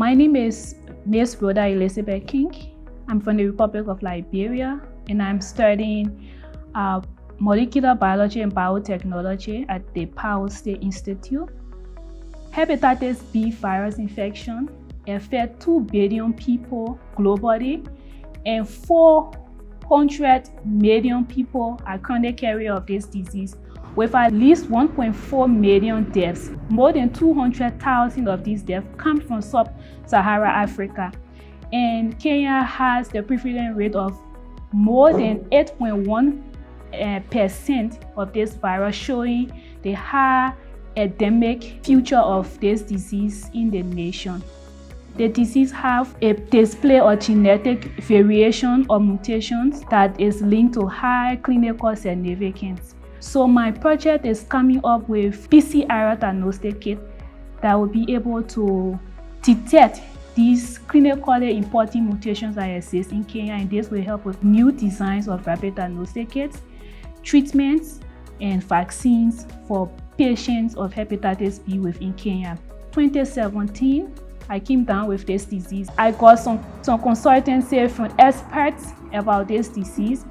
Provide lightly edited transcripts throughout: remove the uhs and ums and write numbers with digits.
My name is Miss Rhoda Elizabeth King. I'm from the Republic of Liberia, and I'm studying molecular biology and biotechnology at the PAUSTI Institute. Hepatitis B virus infection affects 2 billion people globally, and 400 million people are currently carriers of this disease, with at least 1.4 million deaths. More than 200,000 of these deaths come from sub-Saharan Africa. And Kenya has the prevalent rate of more than 8.1% of this virus, showing the high endemic future of this disease in the nation. The disease have a display of genetic variation or mutations that is linked to high clinical significance. So my project is coming up with PCR diagnostic kit that will be able to detect these clinically important mutations that exist in Kenya, and this will help with new designs of rapid diagnostic kits, treatments, and vaccines for patients of hepatitis B within Kenya. 2017, I came down with this disease. I got some consultancy from experts about this disease,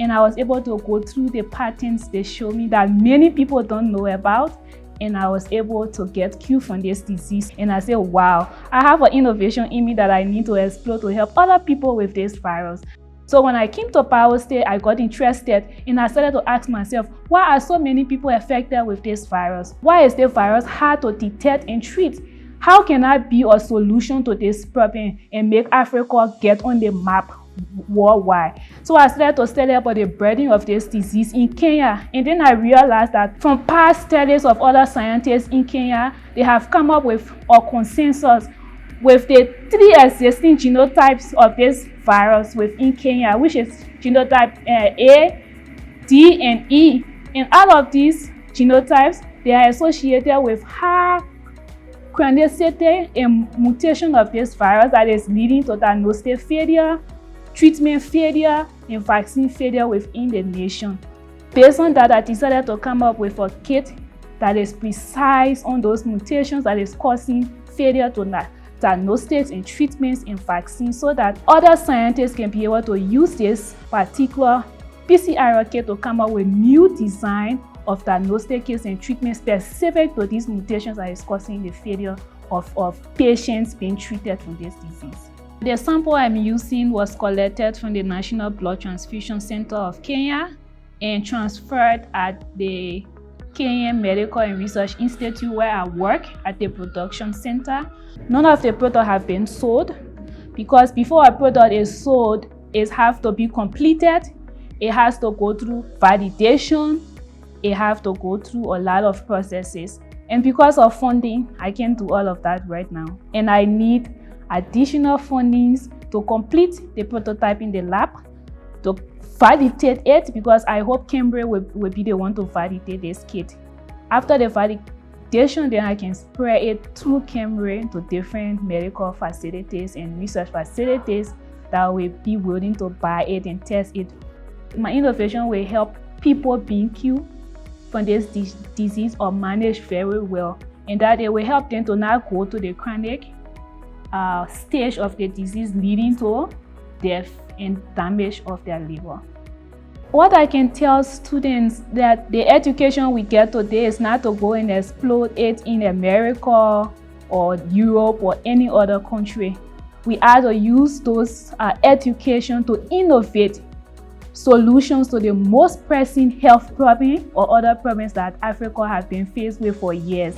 and I was able to go through the patterns they show me that many people don't know about, and I was able to get cured from this disease. And I said, wow, I have an innovation in me that I need to explore to help other people with this virus. So when I came to PAUSTI, I got interested, and I started to ask myself, why are so many people affected with this virus? Why is the virus hard to detect and treat? How can I be a solution to this problem and make Africa get on the map worldwide? So I started to study about the burden of this disease in Kenya, and then I realized that from past studies of other scientists in Kenya, they have come up with a consensus with the 3 existing genotypes of this virus within Kenya, which is genotype A, D, and E. And all of these genotypes, they are associated with high chronicity and mutation of this virus that is leading to diagnostic failure, treatment failure, and vaccine failure within the nation. Based on that, I decided to come up with a kit that is precise on those mutations that is causing failure to diagnostics and treatments and vaccines, so that other scientists can be able to use this particular PCR kit to come up with new design of diagnostic kits and treatment specific to these mutations that is causing the failure of patients being treated from this disease. The sample I'm using was collected from the National Blood Transfusion Center of Kenya and transferred at the Kenyan Medical and Research Institute, where I work at the production center. None of the product have been sold, because before a product is sold, it has to be completed. It has to go through validation. It has to go through a lot of processes. And because of funding, I can't do all of that right now. And I need additional fundings to complete the prototype in the lab, to validate it, because I hope Cambridge will be the one to validate this kit. After the validation, then I can spread it through Cambridge to different medical facilities and research facilities that will be willing to buy it and test it. My innovation will help people being cured from this disease or managed very well, and that it will help them to not go to the chronic stage of the disease, leading to death and damage of their liver. What I can tell students that the education we get today is not to go and explode it in America or Europe or any other country. We are to use those education to innovate solutions to the most pressing health problem or other problems that Africa has been faced with for years.